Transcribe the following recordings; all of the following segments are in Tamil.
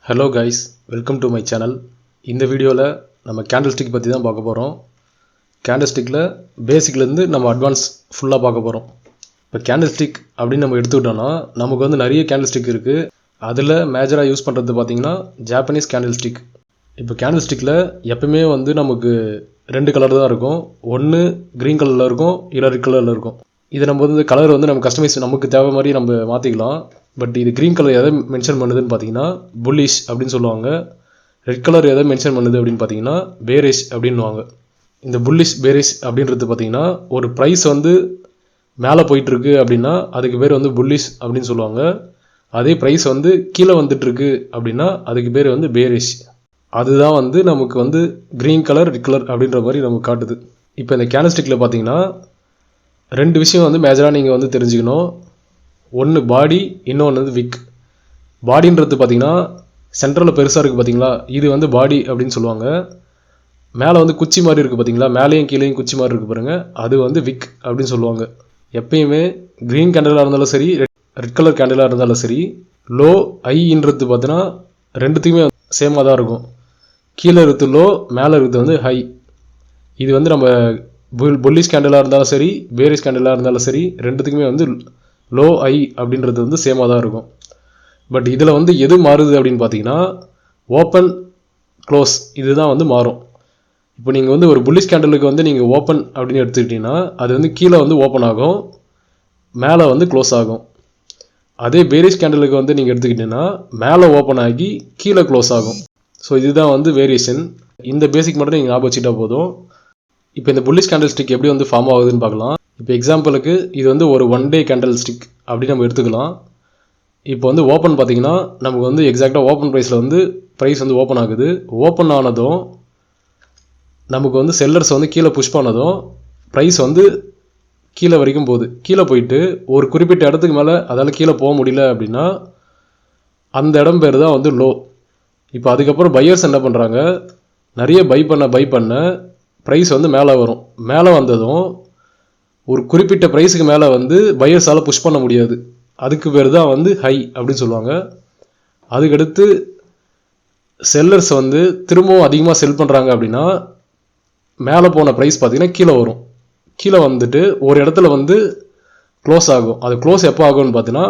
Hello guys, welcome to my channel. இந்த வீடியோவில் நம்ம கேண்டில்ஸ்டிக் பற்றி தான் பார்க்க போகிறோம். கேண்டில்ஸ்டிக்கில் பேசிக்லேருந்து நம்ம அட்வான்ஸ் ஃபுல்லாக பார்க்க போகிறோம். இப்போ கேண்டில்ஸ்டிக் அப்படின்னு நம்ம எடுத்துக்கிட்டோன்னா நமக்கு வந்து நிறைய கேண்டில்ஸ்டிக் இருக்குது. அதில் மேஜராக யூஸ் பண்ணுறது பார்த்திங்கன்னா ஜாப்பனீஸ் கேண்டில்ஸ்டிக். இப்போ கேண்டில்ஸ்டிக்கில் எப்பவுமே வந்து நமக்கு ரெண்டு கலர் தான் இருக்கும். ஒன்று க்ரீன் கலரில் இருக்கும், இல்லை ரெட் கலரில் இருக்கும். இதை நம்ம வந்து கலர் வந்து நம்ம கஸ்டமைஸ் நமக்கு தேவை மாதிரி நம்ம மாற்றிக்கலாம். பட் இது க்ரீன் கலர் எதை மென்ஷன் பண்ணுதுன்னு பார்த்தீங்கன்னா புல்லிஷ் அப்படின்னு சொல்லுவாங்க. ரெட் கலர் எதை மென்ஷன் பண்ணுது அப்படின்னு பார்த்தீங்கன்னா பேரிஷ் அப்படின்வாங்க. இந்த புல்லிஷ் பேரிஷ் அப்படின்றது பார்த்தீங்கன்னா ஒரு ப்ரைஸ் வந்து மேலே போயிட்டுருக்கு அப்படின்னா அதுக்கு பேர் வந்து புல்லிஷ் அப்படின்னு சொல்லுவாங்க. அதே ப்ரைஸ் வந்து கீழே வந்துட்டுருக்கு அப்படின்னா அதுக்கு பேர் வந்து பேரிஷ். அதுதான் வந்து நமக்கு வந்து க்ரீன் கலர் ரெட் கலர் அப்படின்ற மாதிரி நமக்கு காட்டுது. இப்போ இந்த கேண்டில்ஸ்டிக்கில் பார்த்தீங்கன்னா ரெண்டு விஷயம் வந்து மேஜராக நீங்கள் வந்து தெரிஞ்சுக்கணும். ஒன்று பாடி, இன்னொன்று வந்து விக். பாடின்றது பார்த்தீங்கன்னா சென்ட்ரலில் பெருசாக இருக்குது பார்த்தீங்களா, இது வந்து பாடி அப்படின்னு சொல்லுவாங்க. மேலே வந்து குச்சி மாதிரி இருக்குது பார்த்தீங்களா, மேலேயும் கீழேயும் குச்சி மாதிரி இருக்குது பாருங்கள், அது வந்து விக் அப்படின்னு சொல்லுவாங்க. எப்பயுமே க்ரீன் கேண்டிலாக இருந்தாலும் சரி, ரெட் கலர் கேண்டிலாக இருந்தாலும் சரி, லோ ஐன்றது பார்த்தீங்கன்னா ரெண்டுத்துக்குமே சேமாக தான் இருக்கும். கீழே இருக்கிறது லோ, மேலே இருக்கிறது வந்து ஹை. இது வந்து நம்ம புல்லிஷ் கேண்டிலாக இருந்தாலும் சரி, பேரிஷ் கேண்டிலாக இருந்தாலும் சரி, ரெண்டுத்துக்குமே வந்து லோ ஐ அப்படின்றது வந்து சேமாக தான் இருக்கும். பட் இதில் வந்து எது மாறுது அப்படின்னு பார்த்தீங்கன்னா ஓப்பன் க்ளோஸ் இதுதான் வந்து மாறும். இப்போ நீங்கள் வந்து ஒரு புல்லிஷ் கேண்டலுக்கு வந்து நீங்கள் ஓப்பன் அப்படின்னு எடுத்துக்கிட்டிங்கன்னா அது வந்து கீழே வந்து ஓப்பன் ஆகும், மேலே வந்து க்ளோஸ் ஆகும். அதே பேரிஷ் கேண்டலுக்கு வந்து நீங்கள் எடுத்துக்கிட்டிங்கன்னா மேலே ஓப்பன் ஆகி கீழே க்ளோஸ் ஆகும். ஸோ இதுதான் வந்து வேரியேஷன். இந்த பேசிக் மட்டும் நீங்கள் ஞாபகம் வச்சுட்டா போதும். இப்போ இந்த புல்லிஷ் கேண்டில் ஸ்டிக் எப்படி வந்து ஃபார்ம் ஆகுதுன்னு பார்க்கலாம். இப்போ எக்ஸாம்பிளுக்கு இது வந்து ஒரு 1 day கேண்டில் ஸ்டிக் அப்படி நம்ம எடுத்துக்கலாம். இப்போ வந்து ஓப்பன் பார்த்தீங்கன்னா நமக்கு வந்து எக்ஸாக்டாக ஓப்பன் ப்ரைஸில் வந்து ப்ரைஸ் வந்து ஓப்பன் ஆகுது. ஓப்பன் ஆனதும் நமக்கு வந்து செல்லர்ஸ் வந்து கீழே புஷ் பண்ணதும் ப்ரைஸ் வந்து கீழே வரைக்கும் போகுது. கீழே போயிட்டு ஒரு குறிப்பிட்ட இடத்துக்கு மேலே அதால் கீழே போக முடியல அப்படின்னா அந்த இடம் பேர் தான் வந்து லோ. இப்போ அதுக்கப்புறம் பையர்ஸ் என்ன பண்ணுறாங்க, நிறைய பை பண்ண ப்ரைஸ் வந்து மேலே வரும். மேலே வந்ததும் ஒரு குறிப்பிட்ட ப்ரைஸுக்கு மேலே வந்து பையர்ஸால் புஷ் பண்ண முடியாது. அதுக்கு பேர் தான் வந்து ஹை அப்படின்னு சொல்லுவாங்க. அதுக்கடுத்து செல்லர்ஸ் வந்து திரும்பவும் அதிகமாக செல் பண்ணுறாங்க அப்படின்னா மேலே போன ப்ரைஸ் பார்த்திங்கன்னா கீழே வரும். கீழே வந்துட்டு ஒரு இடத்துல வந்து க்ளோஸ் ஆகும். அது க்ளோஸ் எப்போ ஆகும்னு பார்த்தீங்கன்னா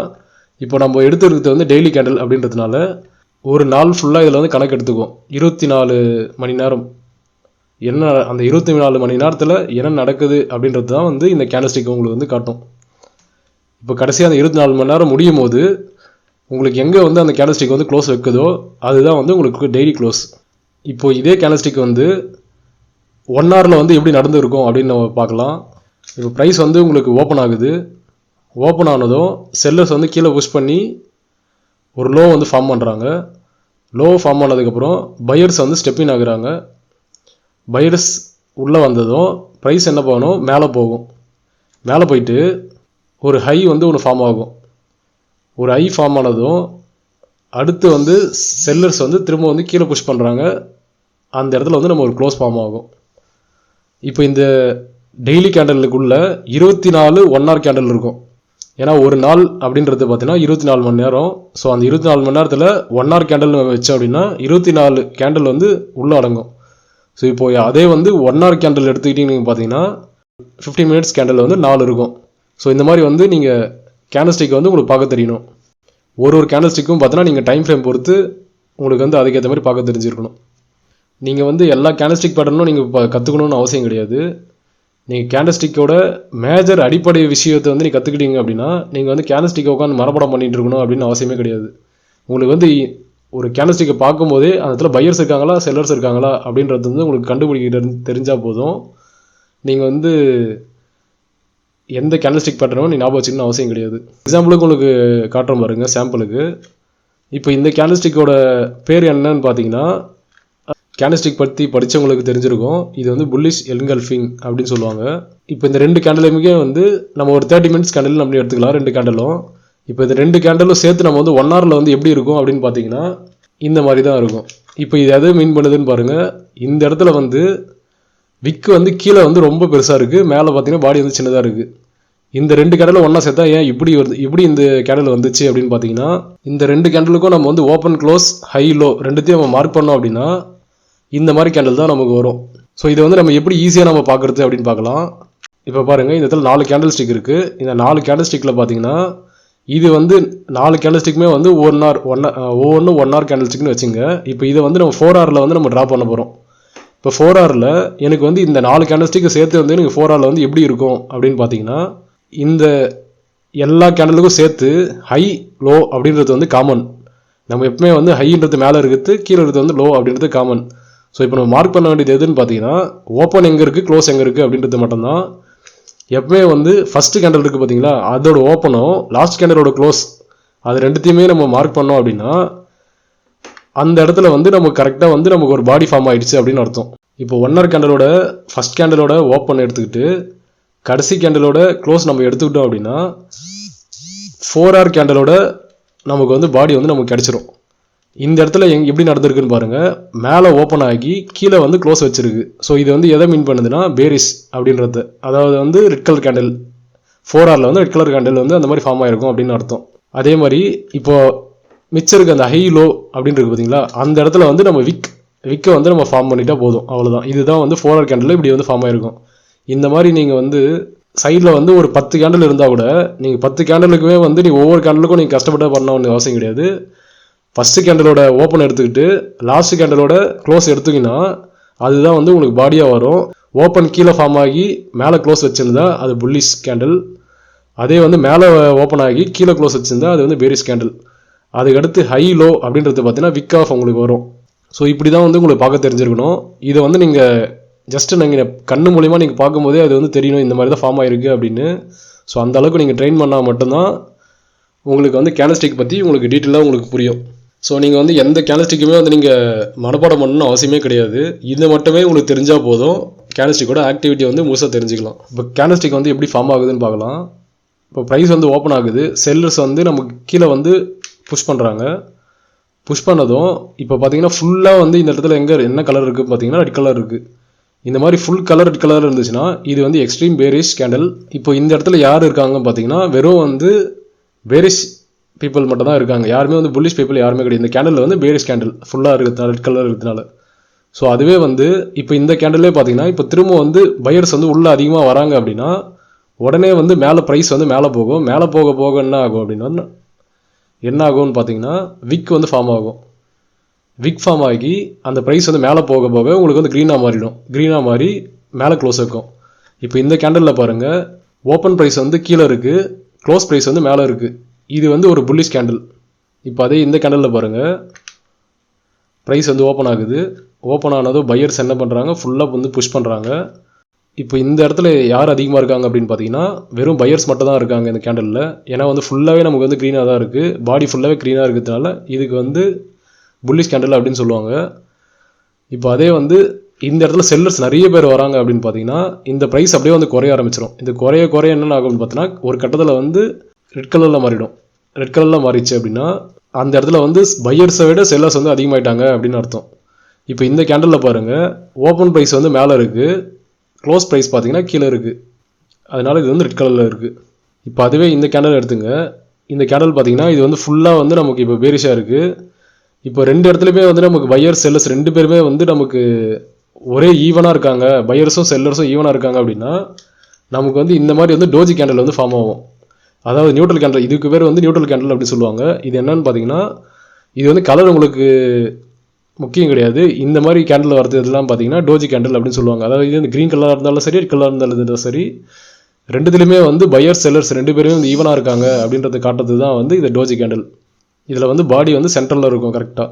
இப்போ நம்ம எடுத்துருக்கிறது வந்து டெய்லி கேண்டில் அப்படின்றதுனால ஒரு நாள் ஃபுல்லாக இதில் வந்து கணக்கு எடுத்துக்கும். 24 மணி நேரம் என்ன, அந்த 24 மணி நேரத்தில் என்ன நடக்குது அப்படின்றது தான் வந்து இந்த கேண்டில்ஸ்டிக் உங்களுக்கு வந்து காட்டும். இப்போ கடைசியாக அந்த 24 மணி நேரம் முடியும் போது உங்களுக்கு எங்கே வந்து அந்த கேண்டில்ஸ்டிக் வந்து க்ளோஸ் வைக்குதோ அதுதான் வந்து உங்களுக்கு டெய்லி க்ளோஸ். இப்போ இதே கேண்டில்ஸ்டிக் வந்து 1 hourல வந்து எப்படி நடந்துருக்கும் அப்படின்னு நம்ம பார்க்கலாம். இப்போ ப்ரைஸ் வந்து உங்களுக்கு ஓப்பன் ஆகுது. ஓப்பன் ஆனதும் செல்லர்ஸ் வந்து கீழே புஷ் பண்ணி ஒரு லோ வந்து ஃபார்ம் பண்ணுறாங்க. லோ ஃபார்ம் ஆனதுக்கப்புறம் பையர்ஸ் வந்து ஸ்டெப்பின் ஆகுறாங்க. பையர்ஸ் உள்ளே வந்ததும் ப்ரைஸ் என்ன பண்ணணும், மேலே போகும். மேலே போயிட்டு ஒரு ஹை வந்து ஒன்று ஃபார்ம் ஆகும். ஒரு ஹை ஃபார்ம் ஆனதும் அடுத்து வந்து செல்லர்ஸ் வந்து திரும்ப வந்து கீழே புஷ் பண்ணுறாங்க. அந்த இடத்துல வந்து நம்ம ஒரு க்ளோஸ் ஃபார்ம் ஆகும். இப்போ இந்த டெய்லி கேண்டலுக்குள்ளே 24 1 hour கேண்டில் இருக்கும். ஏன்னா ஒரு நாள் அப்படின்றது பார்த்தீங்கன்னா 24 மணி நேரம். ஸோ அந்த 24 மணி நேரத்தில் 1 hour கேண்டில் வச்சோம் அப்படின்னா 24 கேண்டில் வந்து உள்ளே அடங்கும். ஸோ இப்போ அதே வந்து 1 hour கேண்டில் எடுத்துக்கிட்டிங்க பார்த்தீங்கன்னா 15 minutes கேண்டில் வந்து 4 இருக்கும். ஸோ இந்த மாதிரி வந்து நீங்கள் கேண்டில்ஸ்டிக் வந்து உங்களுக்கு பார்க்க தெரியணும். ஒரு கேண்டில்ஸ்டிக்கும் பார்த்தீங்கன்னா நீங்கள் டைம் ஃப்ரேம் பொறுத்து உங்களுக்கு வந்து அதுக்கேற்ற மாதிரி பார்க்க தெரிஞ்சிருக்கணும். நீங்கள் வந்து எல்லா கேண்டில்ஸ்டிக் பேட்டர்னும் நீங்கள் கற்றுக்கணும்னு அவசியம் கிடையாது. நீங்கள் கேண்டில்ஸ்டிக்கோட மேஜர் அடிப்படை விஷயத்தை வந்து நீங்கள் கற்றுக்கிட்டீங்க அப்படின்னா நீங்கள் வந்து கேண்டில்ஸ்டிக்கை உட்காந்து மனப்பாடம் பண்ணிட்டு இருக்கணும் அப்படின்னு அவசியமே கிடையாது. உங்களுக்கு வந்து ஒரு கேண்டில்ஸ்டிக்கை பார்க்கும்போதே அந்த இடத்துல பையர்ஸ் இருக்காங்களா செல்லர்ஸ் இருக்காங்களா அப்படின்றது வந்து உங்களுக்கு கண்டுபிடிக்க தெரிஞ்சால் போதும். நீங்கள் வந்து எந்த கேண்டில்ஸ்டிக் பேட்டர்னும் நீ ஞாபகம் வச்சுக்கணும்னு அவசியம் கிடையாது. எக்ஸாம்பிளுக்கு உங்களுக்கு காட்டுற பாருங்க சாம்பிளுக்கு. இப்போ இந்த கேண்டில்ஸ்டிக்கோட பேர் என்னன்னு பார்த்தீங்கன்னா கேண்டில்ஸ்டிக் பற்றி படித்தவங்களுக்கு தெரிஞ்சிருக்கும். இது வந்து புல்லிஷ் என்கல்ஃபிங் அப்படின்னு சொல்லுவாங்க. இப்போ இந்த ரெண்டு கேண்டிலுமே வந்து நம்ம ஒரு 30 minutes கேண்டில் நம்ம எடுத்துக்கலாம், ரெண்டு கேண்டலும். இப்போ இந்த ரெண்டு கேண்டலும் சேர்த்து நம்ம வந்து 1 hourல வந்து எப்படி இருக்கும் அப்படின்னு பார்த்தீங்கன்னா இந்த மாதிரி தான் இருக்கும். இப்போ இது எது மீன் பண்ணுதுன்னு பாருங்கள். இந்த இடத்துல வந்து விக்கு வந்து கீழே வந்து ரொம்ப பெருசாக இருக்குது, மேலே பார்த்தீங்கன்னா பாடி வந்து சின்னதாக இருக்குது. இந்த 2 கேண்டில் ஒன்றா சேர்த்தா ஏன் இப்படி இந்த கேண்டில் வந்துச்சு அப்படின்னு பார்த்தீங்கன்னா, இந்த 2 கேண்டிலுக்கும் நம்ம வந்து ஓப்பன் க்ளோஸ் ஹை லோ ரெண்டுத்தையும் நம்ம மார்க் பண்ணோம் அப்படின்னா இந்த மாதிரி கேண்டில் தான் நமக்கு வரும். ஸோ இதை வந்து நம்ம எப்படி ஈஸியாக நம்ம பார்க்குறது அப்படின்னு பார்க்கலாம். இப்போ பாருங்கள், இந்த இடத்துல 4 கேண்டில் ஸ்டிக் இருக்குது. இந்த 4 கேண்டில் ஸ்டிக்கில் பார்த்தீங்கன்னா இது வந்து 4 கேண்டில் ஸ்டிக்குமே வந்து ஒவ்வொன்றும் 1 ஹவர் கேண்டில் ஸ்டிக்னு வச்சுங்க. இப்போ இதை வந்து நம்ம 4 ஹவரில் வந்து நம்ம ட்ரா பண்ண போகிறோம். இப்போ 4 ஹவரில் எனக்கு வந்து இந்த 4 கேண்டில் ஸ்டிக்கை சேர்த்து வந்து எனக்கு 4 ஹவரில் வந்து எப்படி இருக்கும் அப்படின்னு பார்த்தீங்கன்னா, இந்த எல்லா கேண்டலுக்கும் சேர்த்து ஹை லோ அப்படின்றது வந்து காமன். நம்ம எப்பவுமே வந்து ஹைன்றது மேலே இருக்குது, கீழே இருக்கிறது வந்து லோ அப்படின்றது காமன். ஸோ இப்போ நம்ம மார்க் பண்ண வேண்டியது எதுன்னு பார்த்தீங்கன்னா, ஓப்பன் எங்கே இருக்குது, க்ளோஸ் எங்கே இருக்குது அப்படின்றது மட்டும்தான். எப்பவுமே வந்து ஃபஸ்ட்டு கேண்டல் இருக்குது பார்த்தீங்களா, அதோட ஓப்பனும் லாஸ்ட் கேண்டலோட க்ளோஸ் அது ரெண்டுத்தையுமே நம்ம மார்க் பண்ணோம் அப்படின்னா அந்த இடத்துல வந்து நமக்கு கரெக்டாக வந்து நமக்கு ஒரு பாடி ஃபார்ம் ஆகிடுச்சு அப்படின்னு அர்த்தம். இப்போ 1 ஹவர் கேண்டலோட ஃபஸ்ட் கேண்டலோட ஓப்பன் எடுத்துக்கிட்டு கடைசி கேண்டலோட க்ளோஸ் நம்ம எடுத்துக்கிட்டோம் அப்படின்னா 4 ஹவர் கேண்டலோட நமக்கு வந்து பாடி வந்து நமக்கு கிடச்சிரும். இந்த இடத்துல எப்படி நடந்திருக்குன்னு பாருங்கள், மேலே ஓப்பன் ஆகி கீழே வந்து க்ளோஸ் வச்சிருக்கு. ஸோ இது வந்து எதை மீன் பண்ணுதுன்னா பேரிஷ் அப்படின்றது, அதாவது வந்து ரெட் கலர் கேண்டில் 4 ஹவரில் வந்து ரெட் கலர் கேண்டில் வந்து அந்த மாதிரி ஃபார்ம் ஆகிருக்கும் அப்படின்னு அர்த்தம். அதே மாதிரி இப்போது மிச்சம் இருக்குது அந்த ஹை லோ அப்படின்னு இருக்குது பார்த்தீங்களா, அந்த இடத்துல வந்து நம்ம விக்கை வந்து நம்ம ஃபார்ம் பண்ணிட்டா போதும், அவ்வளோதான். இதுதான் வந்து 4 ஹவர் கேண்டில் இப்படி வந்து ஃபார்ம் ஆகிருக்கும். இந்த மாதிரி நீங்கள் வந்து சைடில் வந்து ஒரு 10 கேண்டில் இருந்தால் கூட நீங்கள் 10 கேண்டலுக்குமே வந்து நீங்கள் ஒவ்வொரு கேண்டலுக்கும் நீங்கள் கஷ்டப்பட்டு பண்ண ஒன்று அவசியம் கிடையாது. ஃபஸ்ட்டு கேண்டலோட ஓப்பன் எடுத்துக்கிட்டு லாஸ்ட் கேண்டலோட க்ளோஸ் எடுத்துக்கிங்கன்னா அதுதான் வந்து உங்களுக்கு பாடியாக வரும். ஓப்பன் கீழே ஃபார்ம் ஆகி மேலே க்ளோஸ் வச்சுருந்தா அது புல்லிஷ் கேண்டில். அதே வந்து மேலே ஓப்பன் ஆகி கீழே க்ளோஸ் வச்சுருந்தா அது வந்து பேரிஷ் கேண்டில். அதுக்கடுத்து ஹை லோ அப்படின்றது பார்த்தீங்கன்னா விக் ஆஃப் உங்களுக்கு வரும். ஸோ இப்படி தான் வந்து உங்களுக்கு பார்க்க தெரிஞ்சிருக்கணும். இதை வந்து நீங்கள் ஜஸ்ட்டு நீங்கள் கண்ணு மூலிமா நீங்கள் பார்க்கும்போதே அது வந்து தெரியணும் இந்த மாதிரி தான் ஃபார்ம் ஆகிருக்கு அப்படின்னு. ஸோ அந்த அளவுக்கு நீங்கள் ட்ரெயின் பண்ணால் மட்டும்தான் உங்களுக்கு வந்து கேண்டில்ஸ்டிக் பற்றி உங்களுக்கு டீட்டெயிலாக உங்களுக்கு புரியும். ஸோ நீங்கள் வந்து எந்த கேண்டில்ஸ்டிக்குமே வந்து நீங்கள் மனப்பாடம் பண்ணணும்னு அவசியமே கிடையாது. இது மட்டுமே உங்களுக்கு தெரிஞ்சால் போதும், கேண்டில்ஸ்டிக்கோட ஆக்டிவிட்டி வந்து முழுசாக தெரிஞ்சுக்கலாம். இப்போ கேண்டில்ஸ்டிக் வந்து எப்படி ஃபார்ம் ஆகுதுன்னு பார்க்கலாம். இப்போ ப்ரைஸ் வந்து ஓப்பன் ஆகுது, செல்லர்ஸ் வந்து நமக்கு கீழே வந்து புஷ் பண்ணுறாங்க. புஷ் பண்ணதும் இப்போ பார்த்தீங்கன்னா ஃபுல்லாக வந்து இந்த இடத்துல என்ன கலர் இருக்குது பார்த்தீங்கன்னா ரெட் கலர் இருக்குது. இந்த மாதிரி ஃபுல் கலர் ரெட் கலர் இருந்துச்சுன்னா இது வந்து எக்ஸ்ட்ரீம் பேரிஷ் கேண்டில். இப்போ இந்த இடத்துல யார் இருக்காங்கன்னு பார்த்தீங்கன்னா வெறும் வந்து பேரிஷ் பீப்புள் மட்டும் தான் இருக்காங்க, யாருமே வந்து புல்லிஷ் பீப்புள் யாருமே கிடையாது. இந்த கேண்டில் வந்து பேரிஷ் கேண்டில் ஃபுல்லாக இருக்கிறதுனால ரெட் கலர் இருக்கிறதுனால. ஸோ அதுவே வந்து இப்போ இந்த கேண்டிலே பார்த்தீங்கன்னா இப்போ திரும்ப வந்து பையர்ஸ் வந்து உள்ளே அதிகமாக வராங்க அப்படின்னா உடனே வந்து மேலே ப்ரைஸ் வந்து மேலே போகும். மேலே போக போக என்ன ஆகும் அப்படின்னா என்ன ஆகும்னு பார்த்தீங்கன்னா விக் வந்து ஃபார்ம் ஆகும். விக் ஃபார்ம் ஆகி அந்த ப்ரைஸ் வந்து மேலே போக போக உங்களுக்கு வந்து க்ரீனாக மாறிடும். க்ரீனாக மாறி மேலே க்ளோஸ் இருக்கும். இப்போ இந்த கேண்டலில் பாருங்கள், ஓப்பன் ப்ரைஸ் வந்து கீழே இருக்குது, க்ளோஸ் ப்ரைஸ் வந்து மேலே இருக்குது. இது வந்து ஒரு புல்லிஷ் கேண்டில். இப்போ அதே இந்த கேண்டலில் பாருங்கள், ப்ரைஸ் வந்து ஓப்பன் ஆகுது. ஓப்பன் ஆனதும் பையர்ஸ் என்ன பண்ணுறாங்க, ஃபுல்லாக வந்து புஷ் பண்ணுறாங்க. இப்போ இந்த இடத்துல யார் அதிகமாக இருக்காங்க அப்படின்னு பார்த்தீங்கன்னா வெறும் பையர்ஸ் மட்டும் தான் இருக்காங்க இந்த கேண்டலில். ஏன்னா வந்து ஃபுல்லாகவே நமக்கு வந்து க்ரீனாக தான் இருக்குது, பாடி ஃபுல்லாகவே க்ரீனாக இருக்கிறதுனால இதுக்கு வந்து புல்லிஷ் கேண்டில் அப்படின்னு சொல்லுவாங்க. இப்போ அதே வந்து இந்த இடத்துல செல்லர்ஸ் நிறைய பேர் வராங்க அப்படின்னு பார்த்தீங்கன்னா இந்த ப்ரைஸ் அப்படியே வந்து குறைய ஆரம்பிச்சிடும். இந்த குறைய என்னென்ன ஆகும்னு பார்த்தீங்கன்னா ஒரு கட்டத்தில் வந்து ரெட் கலரில் மாறிடும். ரெட் கலரில் மாறிச்சு அப்படின்னா அந்த இடத்துல வந்து பையர்ஸை விட செல்லர்ஸ் வந்து அதிகமாகிட்டாங்க அப்படின்னு அர்த்தம். இப்போ இந்த கேண்டலில் பாருங்கள், ஓப்பன் ப்ரைஸ் வந்து மேலே இருக்குது, க்ளோஸ் ப்ரைஸ் பார்த்தீங்கன்னா கீழே இருக்குது, அதனால் இது வந்து ரெட் கலரில் இருக்குது. இப்போ அதுவே இந்த கேண்டல் எடுத்துங்க. இந்த கேண்டல் பார்த்தீங்கன்னா இது வந்து ஃபுல்லாக வந்து நமக்கு இப்போ பேரிஷாக இருக்குது. இப்போ ரெண்டு இடத்துலையுமே வந்து நமக்கு பையர்ஸ் செல்லர்ஸ் ரெண்டு பேருமே வந்து நமக்கு ஒரே ஈவனாக இருக்காங்க, பையர்ஸும் செல்லர்ஸும் ஈவனாக இருக்காங்க அப்படின்னா நமக்கு வந்து இந்த மாதிரி வந்து டோஜி கேண்டல் வந்து ஃபார்ம் ஆகும். அதாவது நியூட்ரல் கேண்டல், இதுக்கு பேர் வந்து நியூட்ரல் கேண்டல் அப்படின்னு சொல்லுவாங்க. இது என்னன்னு பார்த்தீங்கன்னா இது வந்து கலர் உங்களுக்கு முக்கியம் கிடையாது. இந்த மாதிரி கேண்டில் வரது இதெல்லாம் பார்த்தீங்கன்னா டோஜி கேண்டில் அப்படின்னு சொல்லுவாங்க. அதாவது இது வந்து க்ரீன் கலராக இருந்தாலும் சரி, ரெட் கலராக இருந்தாலும் சரி, ரெண்டுத்துலையுமே வந்து பையர்ஸ் செல்லர்ஸ் ரெண்டு பேருமே வந்து ஈவனாக இருக்காங்க அப்படின்றத காட்டுறது தான் வந்து இது டோஜி கேண்டில். இதில் வந்து பாடி வந்து சென்ட்ரலில் இருக்கும் கரெக்டாக.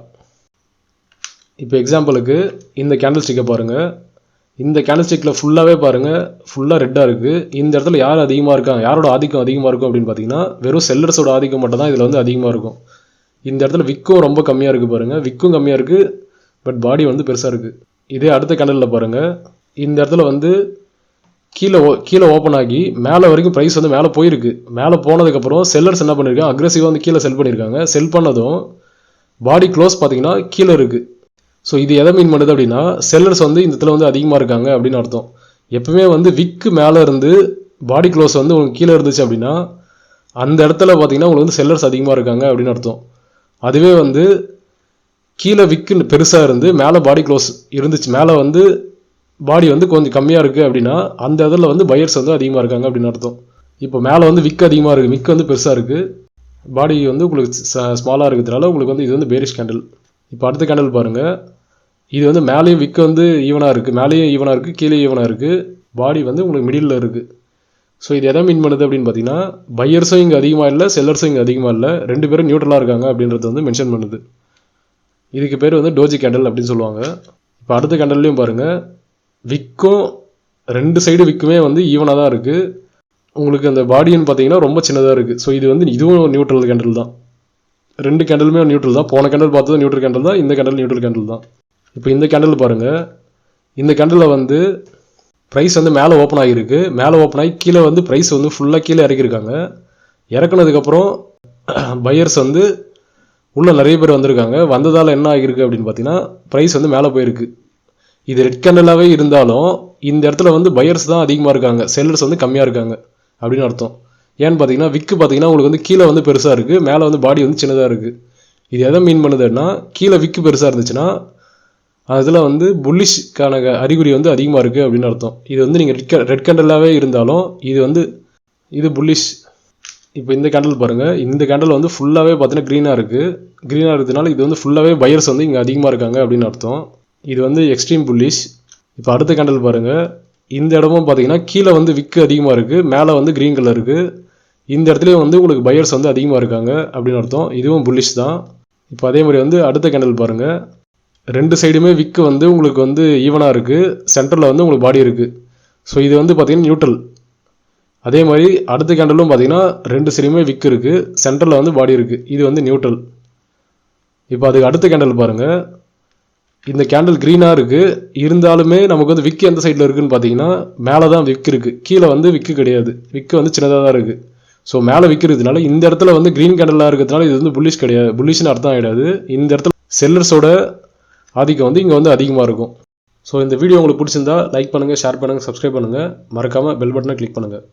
இப்போ எக்ஸாம்பிளுக்கு இந்த கேண்டில் ஸ்டிக்கை பாருங்கள். இந்த கேண்டில் ஸ்டிக்கில் ஃபுல்லாகவே பாருங்கள், ஃபுல்லாக ரெட்டாக இருக்குது. இந்த இடத்துல யார் அதிகமாக இருக்காங்க, யாரோட ஆதிக்கம் அதிகமாக இருக்கும் அப்படின்னு பார்த்தீங்கன்னா வெறும் செல்லர்ஸோட ஆதிக்கம் மட்டும் தான் இதில் வந்து அதிகமாக இருக்கும். இந்த இடத்துல விக்கும் ரொம்ப கம்மியாக இருக்குது பாருங்கள், விக்கும் கம்மியாக இருக்குது, பட் பாடி வந்து பெருசாக இருக்குது. இதே அடுத்த கேண்டலில் பாருங்கள், இந்த இடத்துல வந்து கீழே ஓப்பன் ஆகி மேலே வரைக்கும் ப்ரைஸ் வந்து மேலே போயிருக்கு. மேலே போனதுக்கப்புறம் செல்லர்ஸ் என்ன பண்ணியிருக்காங்க, அக்ரெசிவாக வந்து கீழே செல் பண்ணியிருக்காங்க. செல் பண்ணதும் பாடி க்ளோஸ் பார்த்தீங்கன்னா கீழே இருக்குது. ஸோ இது எதை மீன் பண்ணுது அப்படின்னா செல்லர்ஸ் வந்து இந்த இடத்துல வந்து அதிகமாக இருக்காங்க அப்படின்னு அர்த்தம். எப்பவுமே வந்து விக்கு மேலே இருந்து பாடி க்ளோஸ் வந்து உங்களுக்கு கீழே இருந்துச்சு அப்படின்னா அந்த இடத்துல பார்த்தீங்கன்னா உங்களுக்கு வந்து செல்லர்ஸ் அதிகமாக இருக்காங்க அப்படின்னு அர்த்தம். அதுவே வந்து கீழே விக்கு பெருசாக இருந்து மேலே பாடி க்ளோஸ் இருந்துச்சு, மேலே வந்து பாடி வந்து கொஞ்சம் கம்மியாக இருக்குது அப்படின்னா அந்த இதில் வந்து பையர்ஸ் வந்து அதிகமாக இருக்காங்க அப்படின்னு அர்த்தம். இப்போ மேலே வந்து விக்கு அதிகமாக இருக்குது, விக்கு வந்து பெருசாக இருக்குது, பாடி வந்து உங்களுக்கு ஸ்மாலாக இருக்கிறதுனால உங்களுக்கு வந்து இது வந்து பேரிஷ் கேண்டில். இப்போ அடுத்த கேண்டில் பாருங்கள். இது வந்து மேலேயும் விக்கு வந்து ஈவனாக இருக்குது, மேலேயும் ஈவனாக இருக்குது, கீழே ஈவனாக இருக்குது, பாடி வந்து உங்களுக்கு மிடில் இருக்குது. ஸோ இது எதை மீன் பண்ணுது அப்படின்னு பார்த்தீங்கன்னா பையர்ஸும் இங்கே அதிகமாக இல்லை, செல்லர்ஸும் இங்கே அதிகமாக இல்லை, ரெண்டு பேரும் நியூட்ரலாக இருக்காங்க அப்படின்றத வந்து மென்ஷன் பண்ணுது. இதுக்கு பேர் வந்து டோஜி கேண்டில் அப்படின்னு சொல்லுவாங்க. இப்போ அடுத்த கேண்டல்லையும் பாருங்கள், விக்கும் ரெண்டு சைடு விக்குமே வந்து ஈவனாக தான் இருக்குது. உங்களுக்கு அந்த பாடின்னு பார்த்தீங்கன்னா ரொம்ப சின்னதாக இருக்குது. ஸோ இது வந்து இதுவும் நியூட்ரல் கேண்டில் தான். ரெண்டு கேண்டலுமே நியூட்ரல் தான். போன கேண்டில் பார்த்தது நியூட்ரல் கேண்டில் தான், இந்த கேண்டில் நியூட்ரல் கேண்டில் தான். இப்போ இந்த கேண்டில் பாருங்கள், இந்த கேண்டிலில் வந்து ப்ரைஸ் வந்து மேலே ஓப்பன் ஆகியிருக்கு, மேலே ஓப்பன் ஆகி கீழே வந்து ப்ரைஸ் வந்து ஃபுல்லாக கீழே இறக்கியிருக்காங்க. இறக்குனதுக்கப்புறம் பையர்ஸ் வந்து உள்ளே நிறைய பேர் வந்திருக்காங்க. வந்ததால் என்ன ஆகியிருக்கு அப்படின்னு பார்த்தீங்கன்னா ப்ரைஸ் வந்து மேலே போயிருக்கு. இது ரெட் கேண்டலாகவே இருந்தாலும் இந்த இடத்துல வந்து பையர்ஸ் தான் அதிகமாக இருக்காங்க, செல்லர்ஸ் வந்து கம்மியாக இருக்காங்க அப்படின்னு அர்த்தம். ஏன்னு பார்த்தீங்கன்னா விக்கு பார்த்தீங்கன்னா உங்களுக்கு வந்து கீழே வந்து பெருசாக இருக்குது, மேலே வந்து பாடி வந்து சின்னதாக இருக்குது. இது எதை மீன் பண்ணுதுன்னா கீழே விக்கு பெருசாக இருந்துச்சுன்னா அதில் வந்து புல்லிஷ்கான அறிகுறி வந்து அதிகமாக இருக்குது அப்படின்னு அர்த்தம். இது வந்து நீங்கள் ரெட் கேண்டலாகவே இருந்தாலும் இது புல்லிஷ். இப்போ இந்த கேண்டில் பாருங்கள், இந்த கேண்டில் வந்து ஃபுல்லாகவே பார்த்தீங்கன்னா க்ரீனாக இருக்குது. க்ரீனாக இருக்கிறதுனால இது வந்து ஃபுல்லாகவே பையர்ஸ் வந்து இங்கே அதிகமாக இருக்காங்க அப்படின்னு அர்த்தம். இது வந்து எக்ஸ்ட்ரீம் புல்லிஷ். இப்போ அடுத்த கேண்டில் பாருங்கள், இந்த இடமும் பார்த்தீங்கன்னா கீழே வந்து விக்கு அதிகமாக இருக்குது, மேலே வந்து க்ரீன் கலர் இருக்குது. இந்த இடத்துலையும் வந்து உங்களுக்கு பையர்ஸ் வந்து அதிகமாக இருக்காங்க அப்படின்னு அர்த்தம். இதுவும் புல்லிஷ் தான். இப்போ அதே மாதிரி வந்து அடுத்த கேண்டில் பாருங்கள், ரெண்டு சைடுமே விக்கு வந்து உங்களுக்கு வந்து ஈவனாக இருக்குது, சென்டரில் வந்து உங்களுக்கு பாடி இருக்குது. ஸோ இது வந்து பார்த்தீங்கன்னா நியூட்ரல். அதே மாதிரி அடுத்த கேண்டலும் பார்த்தீங்கன்னா ரெண்டு சைடுமே விக்கு இருக்குது, சென்டரில் வந்து பாடி இருக்குது, இது வந்து நியூட்ரல். இப்போ அதுக்கு அடுத்த கேண்டில் பாருங்கள், இந்த கேண்டில் க்ரீனாக இருக்குது, இருந்தாலுமே நமக்கு வந்து விக்கு எந்த சைடில் இருக்குதுன்னு பார்த்தீங்கன்னா மேலே தான் விக்கு இருக்குது, கீழே வந்து விக்கு கிடையாது, விக்கு வந்து சின்னதாக தான் இருக்குது. ஸோ மேலே விற்கிறதுனால இந்த இடத்துல வந்து க்ரீன் கேண்டலாக இருக்கிறதுனால இது வந்து புல்லிஷ் கிடையாது, புல்லிஷ்னு அர்த்தம் ஆகிடாது. இந்த இடத்துல செல்லர்ஸோட ஆதிக்கம் வந்து இங்கே வந்து அதிகமாக இருக்கும். ஸோ இந்த வீடியோ உங்களுக்கு பிடிச்சிருந்தா லைக் பண்ணுங்கள், ஷேர் பண்ணுங்கள், சப்ஸ்கிரைப் பண்ணுங்கள், மறக்காமல் பெல் பட்டனை கிளிக் பண்ணுங்கள்.